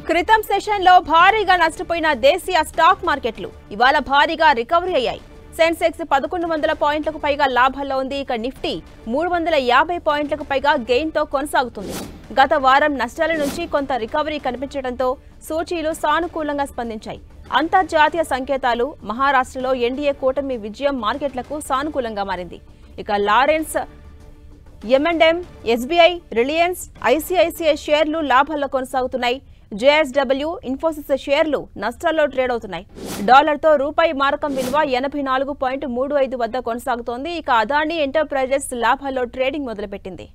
క్రితం సెషన్లో భారీగా నష్టపోయిన దేశీయ స్టాక్ మార్కెట్లు ఇవాళ భారీగా రికవరీ అయ్యాయి. సెన్సెక్స్ 1100 పాయింట్లకు పైగా లాభాల్లో ఉంది. ఇక నిఫ్టీ 350 పాయింట్లకు పైగా గెయిన్ తో కొనసాగుతుంది. గత వారం నష్టాల నుంచి కొంత రికవరీ కనిపించడంతో సూచీలు సానుకూలంగా స్పందించాయి. అంతర్జాతీయ సంకేతాలు మహారాష్ట్రలో ఎన్డీఏ కూటమి విజయం మార్కెట్లకు సానుకూలంగా మారింది. ఇక Lawrence M&M, SBI, Reliance, ICICI షేర్లు లాభాల్లో కొనసాగుతున్నాయి. JSW, ఇన్ఫోసిస్ షేర్లు నష్టాల్లో ట్రేడ్ అవుతున్నాయి. డాలర్తో రూపాయి మారకం విలువ 84.35 వద్ద కొనసాగుతోంది. ఇక అదానీ ఎంటర్ప్రైజెస్ లాభాల్లో ట్రేడింగ్ మొదలుపెట్టింది.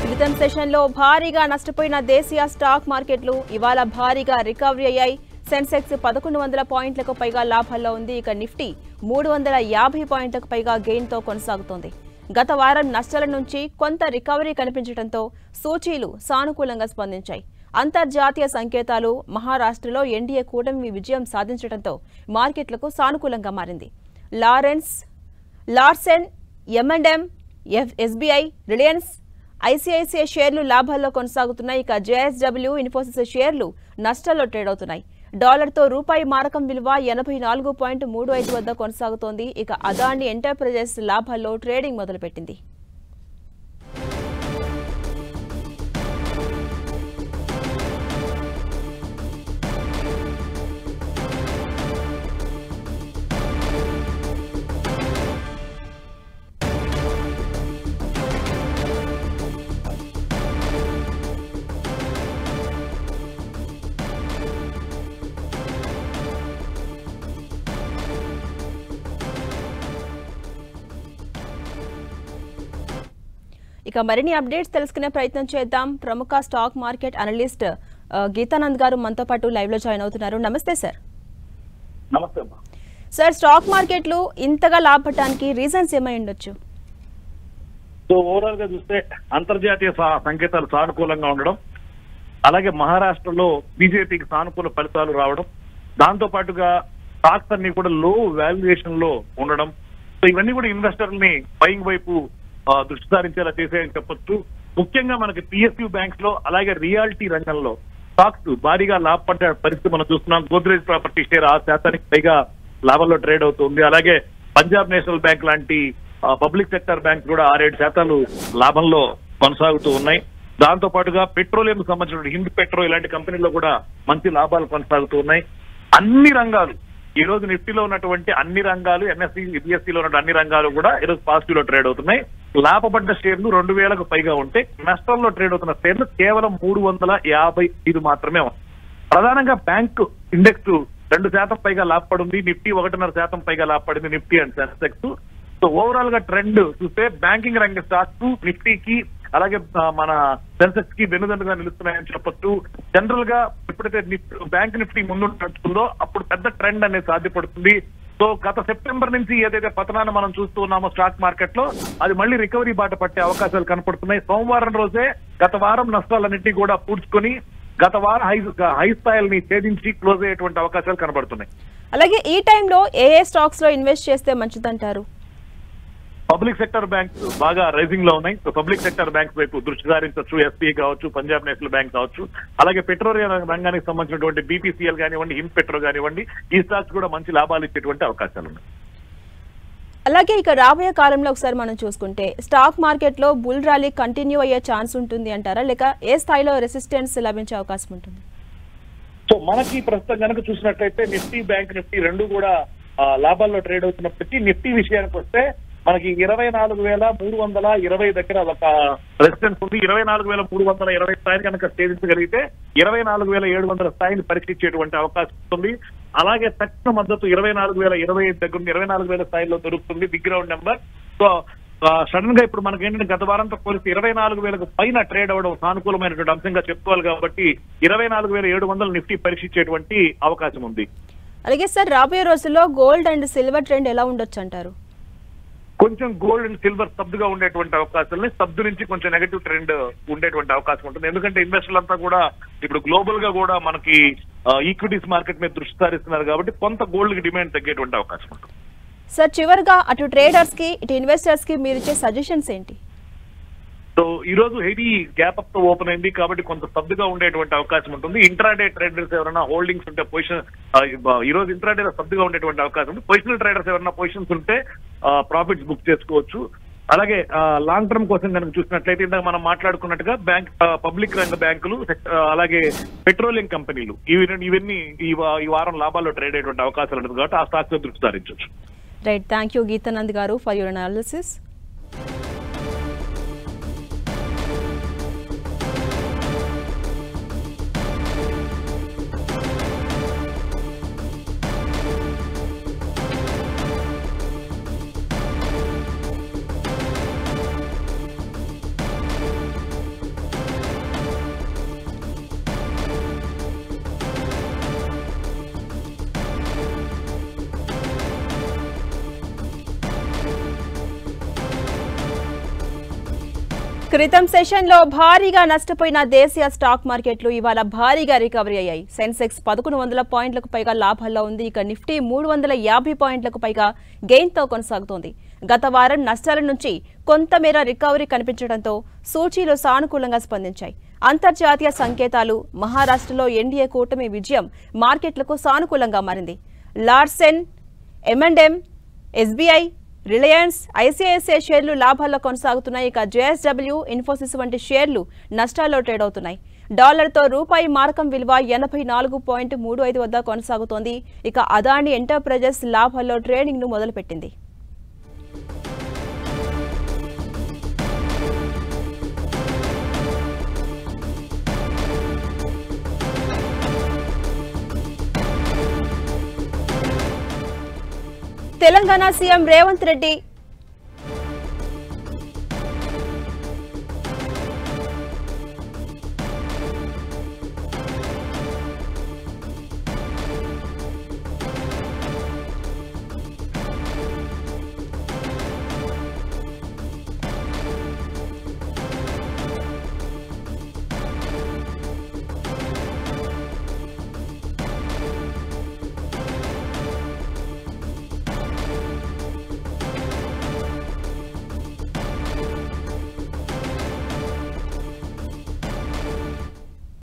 క్రితం సెషన్లో భారీగా నష్టపోయిన దేశీయ స్టాక్ మార్కెట్లు ఇవాళ భారీగా రికవరీ అయ్యాయి. సెన్సెక్స్ 1100 పాయింట్లకు పైగా లాభాల్లో ఉంది. ఇక నిఫ్టీ 350 పాయింట్లకు పైగా గెయిన్ తో కొనసాగుతోంది. గత వారం నష్టాల నుంచి కొంత రికవరీ కనిపించడంతో సూచీలు సానుకూలంగా స్పందించాయి. అంతర్జాతీయ సంకేతాలు మహారాష్ట్రలో ఎన్డీఏ కూటమి విజయం సాధించడంతో మార్కెట్లకు సానుకూలంగా మారింది. Larsen, M&M, SBI, Reliance, ICICI షేర్లు లాభాల్లో కొనసాగుతున్నాయి. ఇక JSW, ఇన్ఫోసిస్ షేర్లు నష్టాల్లో ట్రేడ్ అవుతున్నాయి. డాలర్తో రూపాయి మారకం విలువ 84.35 వద్ద కొనసాగుతోంది. ఇక అదానీ ఎంటర్ప్రైజెస్ లాభాల్లో ట్రేడింగ్ మొదలుపెట్టింది. ఇక మరిన్ని అప్డేట్స్ తెలుసుకునే ప్రయత్నం చేద్దాం. ప్రముఖ స్టాక్ మార్కెట్ అనలిస్ట్ గీతానంద్ గారు మనతో పాటు లైవ్ లో జాయిన్ అవుతున్నారు. నమస్తే సార్. నమస్తే సార్, స్టాక్ మార్కెట్లు ఇంతగా లాభపడటానికి రీజన్స్ ఏమై ఉండొచ్చు? సో ఓవరాల్ గా చూస్తే అంతర్జాతీయ సంకేతాలు సానుకూలంగా ఉండడం, అలాగే మహారాష్ట్రలో బీజేపీకి సానుకూల ఫలితాలు రావడం, దాంతో పాటుగా స్టాక్స్ అన్ని కూడా లో వాల్యుయేషన్ లో ఉండడం, సో ఇవన్నీ కూడా ఇన్వెస్టర్ని బయింగ్ వైపు దృష్టి సారించేలా చేసాయని చెప్పొచ్చు. ముఖ్యంగా మనకి PSU బ్యాంక్స్ లో అలాగే రియాలిటీ రంగంలో స్టాక్స్ భారీగా లాభపడ్డ పరిస్థితి మనం చూస్తున్నాం. గోద్రేజ్ ప్రాపర్టీ షేర్ 6% పైగా లాభంలో ట్రేడ్ అవుతుంది. అలాగే పంజాబ్ నేషనల్ బ్యాంక్ లాంటి పబ్లిక్ సెక్టర్ బ్యాంక్ కూడా 6-7% లాభంలో కొనసాగుతూ ఉన్నాయి. దాంతో పాటుగా పెట్రోలియం సంబంధించిన హింద్ పెట్రో ఇలాంటి కంపెనీల్లో కూడా మంచి లాభాలు కొనసాగుతూ ఉన్నాయి. అన్ని రంగాలు ఈ రోజు నిఫ్టీలో ఉన్నటువంటి అన్ని రంగాలు, NSE, BSEలో ఉన్న అన్ని రంగాలు కూడా ఈ రోజు పాజిటివ్ లో ట్రేడ్ అవుతున్నాయి. లాభపడ్డ షేర్లు 2000కు పైగా ఉంటే నష్టంలో ట్రేడ్ అవుతున్న షేర్లు కేవలం 355 మాత్రమే ఉన్నాయి. ప్రధానంగా బ్యాంకు ఇండెక్స్ 2% పైగా లాభపడింది. నిఫ్టీ 1.5% పైగా లాభపడింది, Nifty and Sensex. So overall గా ట్రెండ్ చూస్తే బ్యాంకింగ్ రంగ స్టాక్స్ నిఫ్టీకి అలాగే మన సెన్సెక్స్ కి వెన్నుదన్నుగా నిలుస్తున్నాయని చెప్పొచ్చు. జనరల్ గా ఎప్పుడైతే బ్యాంక్ నిఫ్టీ ముందు నడుస్తుందో అప్పుడు పెద్ద ట్రెండ్ అనేది సాధ్యపడుతుంది. సో గత సెప్టెంబర్ నుంచి ఏదైతే పతనాన్ని మనం చూస్తూ ఉన్నామో స్టాక్ మార్కెట్ లో, అది మళ్ళీ రికవరీ బాట పట్టే అవకాశాలు కనపడుతున్నాయి. సోమవారం రోజే గత వారం నష్టాలన్నింటినీ కూడా పూడ్చుకొని గత వారం హై స్థాయిల్ని ఛేదించి క్లోజ్ అయ్యేటువంటి అవకాశాలు కనబడుతున్నాయి. అలాగే ఈ టైంలో ఏ స్టాక్స్ లో ఇన్వెస్ట్ చేస్తే మంచిదంటారు? పబ్లిక్ సెక్టర్ బ్యాంక్స్ బాగా రైజింగ్ లో ఉన్నాయి. సో పబ్లిక్ సెక్టర్ బ్యాంక్స్ వైపు దృష్టి సారించవచ్చు. SBI కావచ్చు, పంజాబ్ నేషనల్ బ్యాంక్ కావచ్చు, అలాగే పెట్రోలియం రంగానికి సంబంధించినటువంటి BPCL కానివ్వండి, హింద్ పెట్రో కానివ్వండి, ఈ స్టాక్స్ కూడా మంచి లాభాలు ఇచ్చేటువంటి అవకాశాలు ఉన్నాయి. అలాగే ఇక రాబోయే కాలంలో ఒకసారి మనం చూసుకుంటే స్టాక్ మార్కెట్ లో బుల్ ర్యాలీ కంటిన్యూ అయ్యే ఛాన్స్ ఉంటుంది అంటారా, లేక ఏ స్థాయిలో రెసిస్టెన్స్ లభించే అవకాశం ఉంటుంది? సో మనకి ప్రస్తుతం కనుక చూసినట్లయితే నిఫ్టీ, బ్యాంక్ నిఫ్టీ రెండు కూడా లాభాల్లో ట్రేడ్ అవుతున్నప్పటికీ నిఫ్టీ విషయానికి వస్తే మనకి 24,320 దగ్గర ఒక రెసిస్టెన్స్ ఉంది. 24,320 స్థాయిని కనుక ఛేదించగలిగితే 24,700 స్థాయిని పరీక్షించేటువంటి అవకాశం ఉంటుంది. అలాగే తక్షణ మద్దతు 24,025 దగ్గర 24,000 స్థాయిలో దొరుకుతుంది, big ground number. So sudden గా ఇప్పుడు మనకి ఏంటంటే గత వారంతో పోలిస్తే 24,000 పైన ట్రేడ్ అవ్వడం సానుకూలమైనటువంటి అంశంగా చెప్పుకోవాలి. కాబట్టి 24,700 నిఫ్టీ పరీక్షించేటువంటి అవకాశం ఉంది. అలాగే సార్, రాబోయే రోజుల్లో గోల్డ్ అండ్ సిల్వర్ ట్రెండ్ ఎలా ఉండొచ్చు అంటారు? కొంచెం గోల్డ్ అండ్ సిల్వర్ స్తబ్దుగా ఉండేటువంటి అవకాశాలని, స్తబ్దు నుంచి కొంచెం నెగటివ్ ట్రెండ్ ఉండేటువంటి అవకాశం ఉంటుంది. ఎందుకంటే ఇన్వెస్టర్లంతా కూడా ఇప్పుడు గ్లోబల్ గా కూడా మనకి ఈక్విటీస్ మార్కెట్ మీద దృష్టి సారిస్తున్నారు కాబట్టి కొంత గోల్డ్ కి డిమాండ్ తగ్గేటువంటి అవకాశం ఉంటుంది. సార్, చివరిగా అటు ట్రేడర్స్ కి ఇటు ఇన్వెస్టర్స్ కి మీరు ఇచ్చే సజెషన్స్ ఏంటి? సో ఈ రోజు హెవీ గ్యాప్ అప్ తో ఓపెన్ అయింది కాబట్టి కొంత స్తబ్దుగా ఉండేటువంటి అవకాశం ఉంటుంది. ఇంట్రాడే ట్రేడర్స్ ఎవరైనా హోల్డింగ్స్ ఉంటే పొజిషన్ ఈ రోజు ఇంట్రాడే స్తబ్దుగా ఉండేటువంటి అవకాశం ఉంది. పొజిషనల్ ట్రేడర్స్ ఎవరైనా పొజిషన్స్ ఉంటే ప్రాఫిట్స్ బుక్ చేసుకోవచ్చు. అలాగే లాంగ్ టర్మ్ కోసం కనుక చూసినట్లయితే ఇందాక మనం మాట్లాడుకున్నట్టుగా బ్యాంక్ పబ్లిక్ రంగ బ్యాంకులు అలాగే పెట్రోలియం కంపెనీలు ఇవన్నీ ఈ వారం లాభాల్లో ట్రేడ్ అయ్యేటువంటి అవకాశాలు ఉంటుంది కాబట్టి ఆ స్టాక్స్ దృష్టి సారించవచ్చు. రైట్, థ్యాంక్ యూ గీతానంద్ గారు ఫర్ యువర్ అనాలిసిస్. క్రితం సెషన్లో భారీగా నష్టపోయిన దేశీయ స్టాక్ మార్కెట్లు ఇవాళ భారీగా రికవరీ అయ్యాయి. సెన్సెక్స్ 1100 పాయింట్లకు పైగా లాభాల్లో ఉంది. ఇక నిఫ్టీ 350 పాయింట్లకు పైగా గెయిన్తో కొనసాగుతోంది. గత వారం నష్టాల నుంచి కొంతమేర రికవరీ కనిపించడంతో సూచీలు సానుకూలంగా స్పందించాయి. అంతర్జాతీయ సంకేతాలు, మహారాష్ట్రలో ఎన్డీఏ కూటమి విజయం మార్కెట్లకు సానుకూలంగా మారింది. Larsen, M&M, SBI, Reliance, ICICI షేర్లు లాభాల్లో కొనసాగుతున్నాయి. ఇక JSW, ఇన్ఫోసిస్ వంటి షేర్లు నష్టాల్లో ట్రేడ్ అవుతున్నాయి. డాలర్తో రూపాయి మారకం విలువ 84.35 వద్ద కొనసాగుతోంది. ఇక అదాని ఎంటర్ప్రైజెస్ లాభాల్లో ట్రేడింగ్ ను మొదలుపెట్టింది. తెలంగాణ సీఎం రేవంత్ రెడ్డి